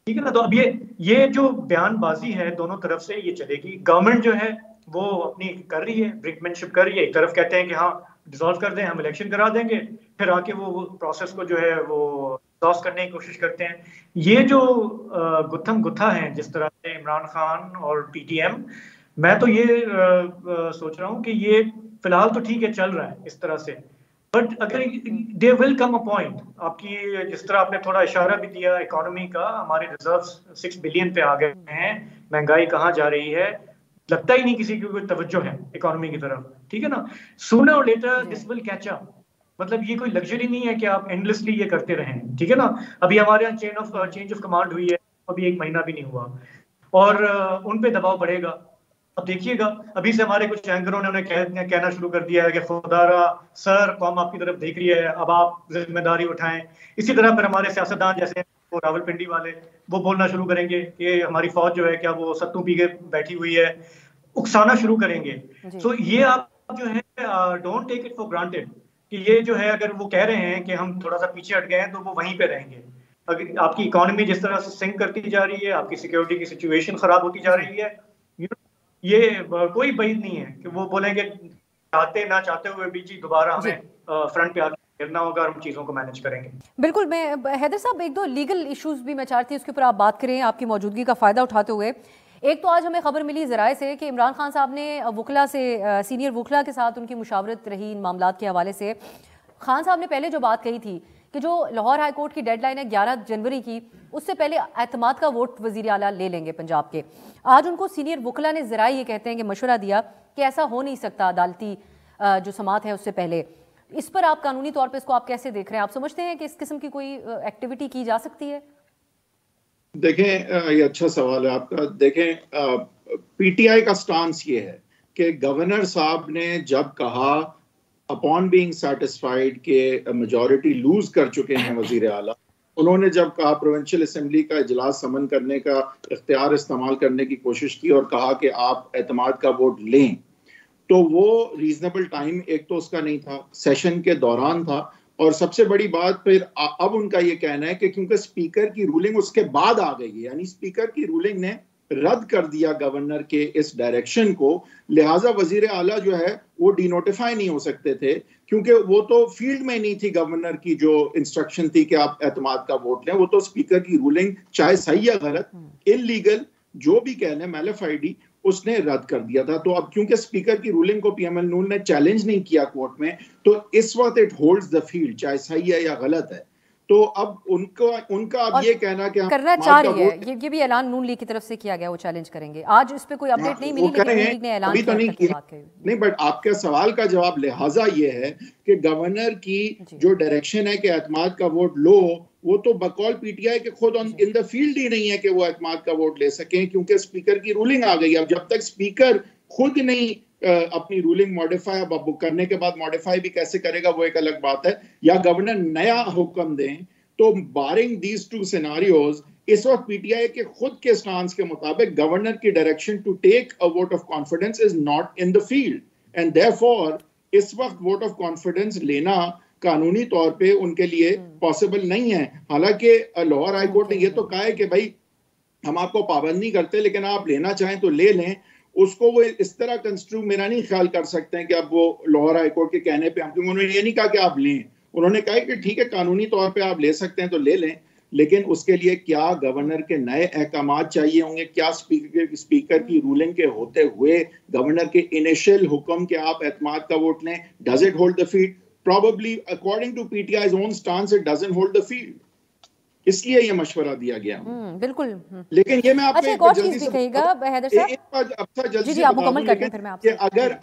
ठीक है ना। तो अब ये जो बयानबाजी है दोनों तरफ से ये चलेगी। गवर्नमेंट जो है वो अपनी कर रही है, ब्रिंकमैनशिप कर रही है। एक तरफ कहते हैं कि हाँ डिसॉल्व कर दें, हम इलेक्शन करा देंगे, फिर आके वो प्रोसेस को जो है वो एग्जॉस्ट करने की कोशिश करते हैं। ये जो गुत्थम गुत्था है जिस तरह से इमरान खान और पीटीएम, मैं तो ये सोच रहा हूँ कि ये फिलहाल तो ठीक है चल रहा है इस तरह से, बट अगर they will come a point, आपकी जिस तरह आपने थोड़ा इशारा भी दिया इकोनॉमी का, हमारे रिजर्व्स 6 बिलियन पे आ गए हैं, महंगाई कहाँ जा रही है, लगता ही नहीं किसी की कोई तवज्जो है इकोनॉमी की तरफ, ठीक है ना। सूनर और later this will catch up. मतलब ये कोई लग्जरी नहीं है कि आप एंडलेसली ये करते रहें, ठीक है ना। अभी हमारे यहाँ चेंज ऑफ कमांड हुई है, अभी 1 महीना भी नहीं हुआ, और उन पे दबाव बढ़ेगा। अब देखिएगा अभी से हमारे कुछ एंकरों ने उन्हें कहना शुरू कर दिया है कि खुदारा सर कौम आपकी तरफ देख रही है, अब आप जिम्मेदारी उठाएं। इसी तरह फिर हमारे सियासतदान जैसे वो रावलपिंडी वाले वो बोलना शुरू करेंगे कि हमारी फौज जो है क्या वो सत्तू पी के बैठी हुई है, उकसाना शुरू करेंगे। सो ये आप जो है don't take it for granted कि ये जो है अगर वो कह रहे हैं कि हम थोड़ा सा पीछे हट गए हैं तो वो वहीं पे रहेंगे। अगर आपकी इकोनॉमी जिस तरह से सिंक करती जा रही है, आपकी सिक्योरिटी की सिचुएशन खराब होती जा रही है, ये कोई बात नहीं है कि वो बोलेंगे चाहते ना चाहते हुए भी जी दोबारा हमें फ्रंट पे आके गिरना होगा और हम चीज़ों को मैनेज करेंगे। बिल्कुल। मैं हैदर साहब 1-2 लीगल इश्यूज भी मैं चाहती हूँ उसके ऊपर आप बात करें आपकी मौजूदगी का फ़ायदा उठाते हुए। एक तो आज हमें खबर मिली ज़राए से कि इमरान खान साहब ने वकला से सीनियर वकला के साथ उनकी मुशावरत रही इन मामलात के हवाले से। खान साहब ने पहले जो बात कही थी कि जो लाहौर हाई कोर्ट की डेडलाइन है 11 जनवरी की, उससे पहले एतमाद का वोट वज़ीर आला ले लेंगे पंजाब के। आज उनको सीनियर वकला ने ज़राए ये कहते हैं कि मशवरा दिया कि ऐसा हो नहीं सकता, अदालती जो समात है उससे पहले। इस पर आप कानूनी तौर पर इसको आप कैसे देख रहे हैं? आप समझते हैं कि इस किस्म की कोई एक्टिविटी की जा सकती है? देखें, ये अच्छा सवाल है आपका। देखें, पीटीआई का स्टांस ये है कि गवर्नर साहब ने जब कहा अपॉन बीइंग सेटिस्फाइड के मेजॉरिटी लूज कर चुके हैं वजीर आला, उन्होंने जब कहा प्रोविंशियल असेंबली का इजलास समन करने का इख्तियार इस्तेमाल करने की कोशिश की और कहा कि आप एतमाद का वोट लें, तो वो रीजनेबल टाइम एक तो उसका नहीं था, सेशन के दौरान था। और सबसे बड़ी बात फिर अब उनका ये कहना है कि क्योंकि स्पीकर की रूलिंग उसके बाद आ गई है, यानी स्पीकर की रूलिंग ने रद्द कर दिया गवर्नर के इस डायरेक्शन को, लिहाजा वजीर आला जो है वो डिनोटिफाई नहीं हो सकते थे, क्योंकि वो तो फील्ड में नहीं थी गवर्नर की जो इंस्ट्रक्शन थी कि आप एतमाद का वोट लें। वो तो स्पीकर की रूलिंग चाहे सही या गलत, इल्लीगल जो भी कह लें, मैलिफाइडी, उसने रद्द कर दिया था। तो अब क्योंकि स्पीकर की रूलिंग को पीएमएल नून ने चैलेंज नहीं किया कोर्ट में, तो इस वक्त इट होल्ड्स द फील्ड, चाहे सही है या गलत है। तो अब उनका अब ये कहना कि करना चाह रही है, ये भी ऐलान नून लीग की तरफ से किया गया, वो चैलेंज करेंगे। आज इस पे कोई अपडेट नहीं मिली, लेकिन नून लीग ने ऐलान किया तो नहीं, बट आपके सवाल का जवाब लिहाजा ये है कि गवर्नर की जो डायरेक्शन है कि एतमाद का वोट लो, वो तो बकौल पीटीआई के खुद इन द फील्ड ही नहीं है कि वो एतमाद का वोट ले सकें, क्योंकि स्पीकर की रूलिंग आ गई। अब जब तक स्पीकर खुद नहीं अपनी रूलिंग मॉडिफाई, अब करने के बाद मॉडिफाई भी कैसे करेगा वो एक अलग बात है, या गवर्नर नया हुक्म दें, तो बारिंग दीज टू सिनारियोज इस वक्त पीटीआई के खुद के स्टांस के मुताबिक गवर्नर की direction to take a vote of confidence is not in the field, and therefore इस वक्त वोट ऑफ कॉन्फिडेंस लेना कानूनी तौर पे उनके लिए पॉसिबल नहीं है। हालांकि लाहौर हाई कोर्ट ने ये तो कहा है कि भाई हम आपको पाबंद नहीं करते, लेकिन आप लेना चाहें तो ले लें। उसको वो इस तरह कंस्ट्रू मेरा नहीं ख्याल कर सकते हैं कि अब वो लाहौर हाई कोर्ट के कहने पे, क्योंकि उन्होंने ये नहीं कहा कि आप लें, उन्होंने कहा कि ठीक है कानूनी तौर पे आप ले सकते हैं तो ले लें, लेकिन उसके लिए क्या गवर्नर के नए अहकामात चाहिए होंगे, क्या स्पीकर की रूलिंग के होते हुए गवर्नर के इनिशियल हुक्म के आप एतमाद का वोट लें, does it hold the field? Probably, according to PTI's own stance, it doesn't hold the field. इसलिए ये मशवरा दिया गया। बिल्कुल। लेकिन ये मैं आपको अच्छा, एक और चीज भी कहिएगा हैदर साहब। एक बात अब जल्दी जी से आप मुकम्मल करते हैं फिर मैं आपसे।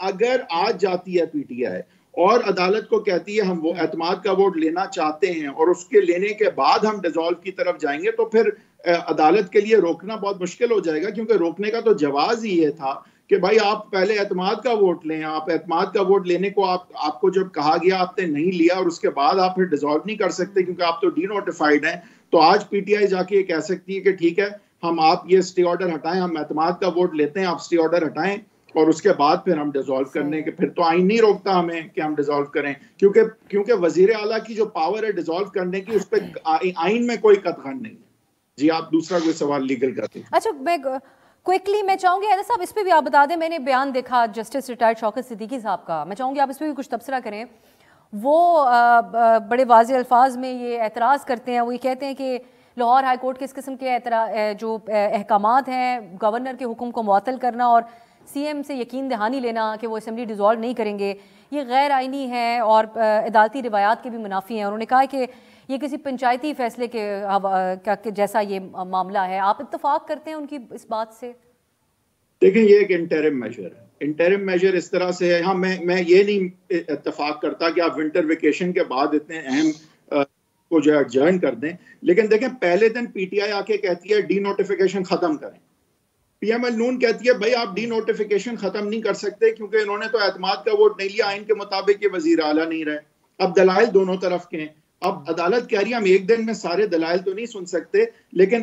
अगर आज जाती है पीटीआई और अदालत को कहती है हम वो एतमाद का वोट लेना चाहते हैं और उसके लेने के बाद हम डिसॉल्व की तरफ जाएंगे, तो फिर अदालत के लिए रोकना बहुत मुश्किल हो जाएगा, क्योंकि रोकने का तो जवाब ही ये था कि भाई आप पहले एतमाद का वोट लें। आप एतमाद का वोट लेने को आपको जब कहा गया आपने नहीं लिया और उसके बाद आप फिर डिसॉल्व नहीं कर सकते क्योंकि आप तो डीनोटिफाइड हैं। तो आज पीटीआई जाके ये कह सकती है कि ठीक है हम आप ये स्टे ऑर्डर हटाएं, हम एतमाद का वोट लेते हैं, आप स्टे ऑर्डर हटाएं और उसके बाद फिर हम डिसॉल्व करने के, फिर तो आइन नहीं रोकता हमें कि हम डिसॉल्व करें, क्योंकि वजीर आला की जो पावर है डिसॉल्व करने की उस पर आइन में कोई कतगन नहीं है। जी आप दूसरा कोई सवाल लीगल करते हैं? अच्छा मैं क्विकली मैं चाहूंगी हैदर साहब इस पे भी आप बता दें, मैंने बयान देखा जस्टिस रिटायर्ड शौकत सिद्दीकी साहब का, मैं चाहूंगी आप इस पे भी कुछ तबसरा करें। वो बड़े वाज़ेह अल्फाज में ये एतराज़ करते हैं, वो ये कहते हैं कि लाहौर हाई कोर्ट के इस किस्म के जो अहकामात हैं, गवर्नर के हुक्म को मुअत्तल करना और सीएम से यकीन दहानी लेना कि वो असेंबली डिसॉल्व नहीं करेंगे, ये गैर आइनी है और अदालती रिवायात के भी मुनाफी हैं। उन्होंने कहा कि ये किसी पंचायती फैसले के जैसा ये मामला है। आप इत्तेफाक करते हैं उनकी इस बात से? देखिए ये एक इंटरिम मेजर है, इंटरिम मेजर इस तरह से है। हाँ मैं ये नहीं इत्तेफाक करता कि आप विंटर वेकेशन के बाद इतने अहम को जो है ज्वाइन कर दें, लेकिन देखें पहले दिन पीटीआई आके कहती है डी नोटिफिकेशन खत्म करें, पीएमएल नून कहती है भाई आप डी नोटिफिकेशन खत्म नहीं कर सकते क्योंकि इन्होंने तो एतमाद का वोट नहीं लिया, आइन के मुताबिक ये वजीर आला नहीं रहे। अब दलाइल दोनों तरफ के हैं। अब अदालत कह रही है हम एक दिन में सारे दलाइल तो नहीं सुन सकते, लेकिन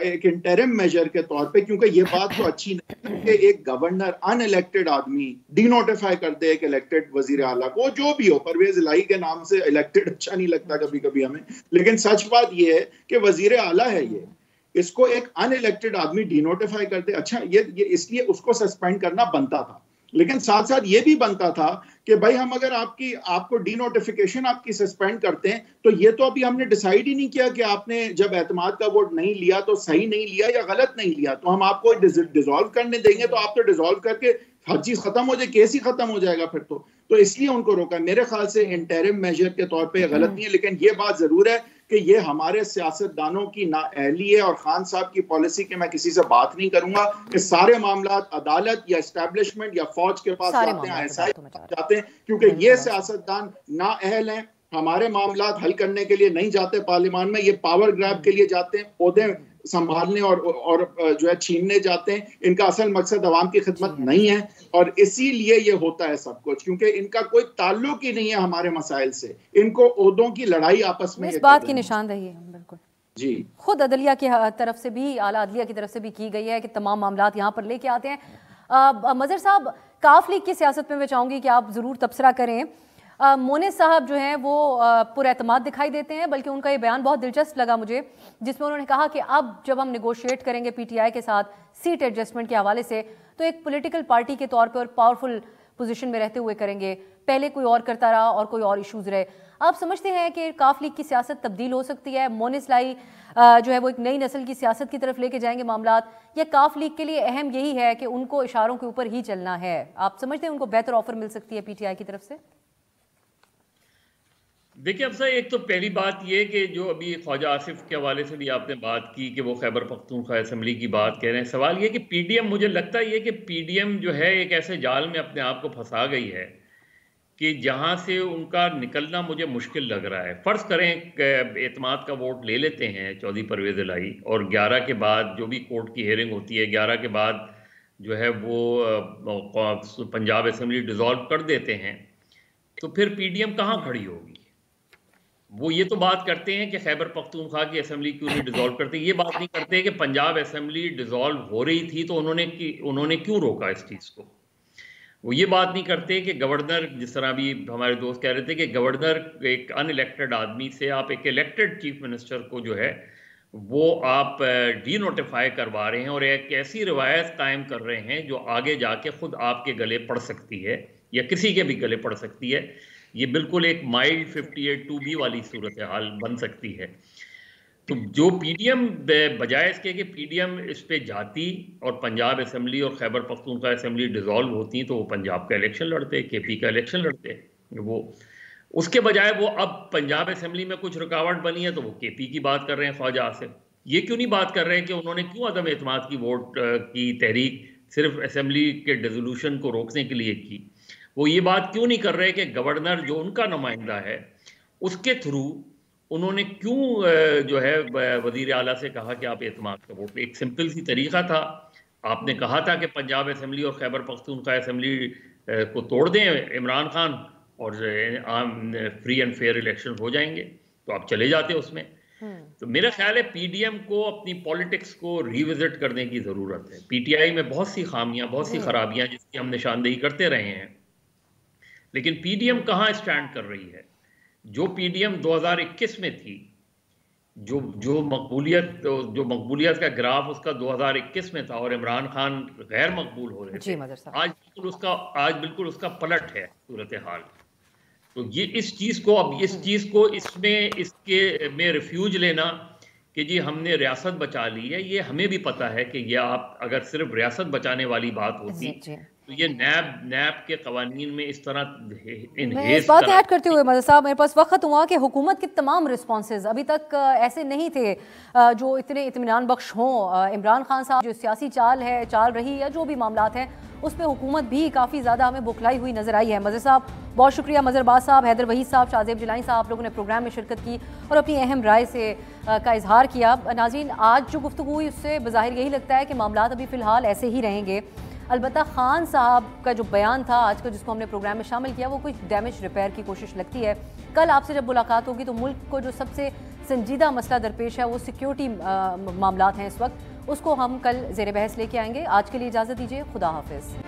एक इंटरिम मेजर के तौर पे, क्योंकि ये बात तो अच्छी नहीं कि एक गवर्नर अनइलेक्टेड आदमी डिनोटिफाई कर दे एक इलेक्टेड वजीर आला को, जो भी हो। परवेज इलाही के नाम से इलेक्टेड अच्छा नहीं लगता कभी कभी हमें, लेकिन सच बात ये है कि वजीर आला है ये, इसको एक अनइलेक्टेड आदमी डिनोटिफाई कर दे। अच्छा ये इसलिए उसको सस्पेंड करना बनता था, लेकिन साथ साथ ये भी बनता था कि भाई हम अगर आपको डी नोटिफिकेशन आपकी सस्पेंड करते हैं तो ये तो अभी हमने डिसाइड ही नहीं किया कि आपने जब एतमाद का वोट नहीं लिया तो सही नहीं लिया या गलत नहीं लिया, तो हम आपको डिसॉल्व करने देंगे तो आप तो डिसॉल्व करके हर चीज खत्म हो जाए, केस ही खत्म हो जाएगा फिर तो इसलिए उनको रोका। मेरे ख्याल से इंटरिम मेजर के तौर पे गलत नहीं है, लेकिन ये बात जरूर है कि ये हमारे सियासतदानों की नाअहली है और खान साहब की पॉलिसी के मैं किसी से बात नहीं करूंगा कि सारे मामला अदालत या एस्टेब्लिशमेंट या फौज के पास जाते हैं, ऐसा जाते हैं, क्योंकि ये सियासतदान नाअहल हैं। हमारे मामला हल करने के लिए नहीं जाते पार्लियामान में, ये पावर ग्रैब के लिए जाते हैं, ओहदे संभालने और जो है छीनने जाते हैं। इनका असल मकसद अवाम की खिदमत नहीं है और इसीलिए ये होता है सब कुछ, क्योंकि इनका कोई ताल्लुक ही नहीं है हमारे मसाइल से। इनको ओहदों की लड़ाई आपस में, इस बात की निशानदही है बिल्कुल जी खुद अदलिया की तरफ से भी, आला अदलिया की तरफ से भी की गई है कि तमाम मामलात यहाँ पर लेके आते हैं। मजहर साहब, काफ लीग की सियासत में मैं चाहूँगी कि आप ज़रूर तबसरा करें। मोनिस साहब जो हैं वो पुरएतमाद दिखाई देते हैं, बल्कि उनका ये बयान बहुत दिलचस्प लगा मुझे, जिसमें उन्होंने कहा कि अब जब हम नेगोशिएट करेंगे पीटीआई के साथ सीट एडजस्टमेंट के हवाले से तो एक पॉलिटिकल पार्टी के तौर पे और पावरफुल पोजीशन में रहते हुए करेंगे, पहले कोई और करता रहा और कोई और इशूज़ रहे। आप समझते हैं कि काफ लीग की सियासत तब्दील हो सकती है? मोनिस लाई जो है वो एक नई नस्ल की सियासत की तरफ लेके जाएंगे मामलात, या काफ लीग के लिए अहम यही है कि उनको इशारों के ऊपर ही चलना है? आप समझते हैं उनको बेहतर ऑफर मिल सकती है पीटीआई की तरफ से? देखिए अफसर, एक तो पहली बात ये कि जो अभी ख्वाजा आसिफ के हवाले से भी आपने बात की कि वो खैबर पख्तूनख्वा असेंबली की बात कह रहे हैं, सवाल ये कि पीडीएम, मुझे लगता है ये कि पीडीएम जो है एक ऐसे जाल में अपने आप को फंसा गई है कि जहाँ से उनका निकलना मुझे मुश्किल लग रहा है। फ़र्ज़ करें एतमाद का वोट ले लेते हैं चौधरी परवेज़ इलाही और 11 के बाद जो भी कोर्ट की हेयरिंग होती है, 11 के बाद जो है वो पंजाब असेंबली डिसॉल्व कर देते हैं, तो फिर पीडीएम कहाँ खड़ी होगी? वो ये तो बात करते हैं कि खैबर पख्तूनख्वा की असेंबली क्यों नहीं डिसॉल्व करते, ये बात नहीं करते कि पंजाब असेंबली डिसॉल्व हो रही थी तो उन्होंने क्यों रोका इस चीज़ को। वो ये बात नहीं करते कि गवर्नर, जिस तरह भी हमारे दोस्त कह रहे थे कि गवर्नर एक अनइलेक्टेड आदमी से आप एक इलेक्टेड चीफ मिनिस्टर को जो है वो आप डी नोटिफाई करवा रहे हैं और एक ऐसी रिवायत कायम कर रहे हैं जो आगे जाके खुद आपके गले पड़ सकती है या किसी के भी गले पड़ सकती है। ये बिल्कुल एक माइल्ड 58(2)B वाली सूरत हाल बन सकती है। तो जो पीडीएम, बजाय इसके कि पीडीएम इस पे जाती और पंजाब असेंबली और खैबर पख्तूनख्वा असेंबली डिसॉल्व होती तो वो पंजाब का इलेक्शन लड़ते, केपी का इलेक्शन लड़ते, वो उसके बजाय वो अब पंजाब असेंबली में कुछ रुकावट बनी है तो वो केपी की बात कर रहे हैं, ख्वाजा आसिफ। ये क्यों नहीं बात कर रहे हैं कि उन्होंने क्यों अदम एतमाद की वोट की तहरीक सिर्फ असेंबली के डिसोल्यूशन को रोकने के लिए की? वो ये बात क्यों नहीं कर रहे कि गवर्नर जो उनका नुमाइंदा है उसके थ्रू उन्होंने क्यों जो है वजीर आला से कहा कि आप एतमाद का वोट? एक सिंपल सी तरीका था, आपने कहा था कि पंजाब असेंबली और खैबर पख्तूनख्वा असेंबली को तोड़ दें इमरान खान और फ्री एंड फेयर इलेक्शन हो जाएंगे, तो आप चले जाते उसमें। तो मेरा ख्याल है पीडीएम को अपनी पॉलिटिक्स को रिविजिट करने की जरूरत है। पीटीआई में बहुत सी खामियां, बहुत सी खराबियां जिसकी हम निशानदेही करते रहे हैं, लेकिन पीडीएम कहाँ स्टैंड कर रही है? जो पीडीएम 2021 में थी, जो मकबूलियत का ग्राफ उसका 2021 में था और इमरान खान गैर मकबूल हो रहे थे, आज बिल्कुल उसका पलट है सूरत हाल। तो ये इस चीज को इसके में रिफ्यूज लेना कि जी हमने रियासत बचा ली है, ये हमें भी पता है कि ये आप अगर सिर्फ रियासत बचाने वाली बात होती तो ये नैब के कवानीन में इस तरह मैं इस बात ऐड करते हुए मज़र साहब, मेरे पास वक्त हुआ कि हुकूमत के तमाम रिस्पॉन्सेज अभी तक ऐसे नहीं थे जो इतने इत्मीनान बख्श हों। इमरान खान साहब जो सियासी चाल रही या जो भी मामलात हैं उस पर हुकूमत भी काफ़ी ज़्यादा हमें बुखलाई हुई नज़र आई है। मज़र साहब बहुत शुक्रिया, मज़रबाज साहब, हैदर वहीद साहब, शाहजेब जिलानी साहब, आप लोगों ने प्रोग्राम में शिरकत की और अपनी अहम राय से का इजहार किया। नाज़रीन, आज जो गुफ्तगू हुई उससे बज़ाहिर यही लगता है कि मामलात अभी फ़िलहाल ऐसे ही रहेंगे। अलबत्ता खान साहब का जो बयान था आज का जिसको हमने प्रोग्राम में शामिल किया वो कुछ डैमेज रिपेयर की कोशिश लगती है। कल आपसे जब मुलाकात होगी तो मुल्क को जो सबसे संजीदा मसला दरपेश है वो सिक्योरिटी मामलात हैं इस वक्त, उसको हम कल ज़ेर बहस लेके आएंगे। आज के लिए इजाज़त दीजिए, खुदा हाफिज़।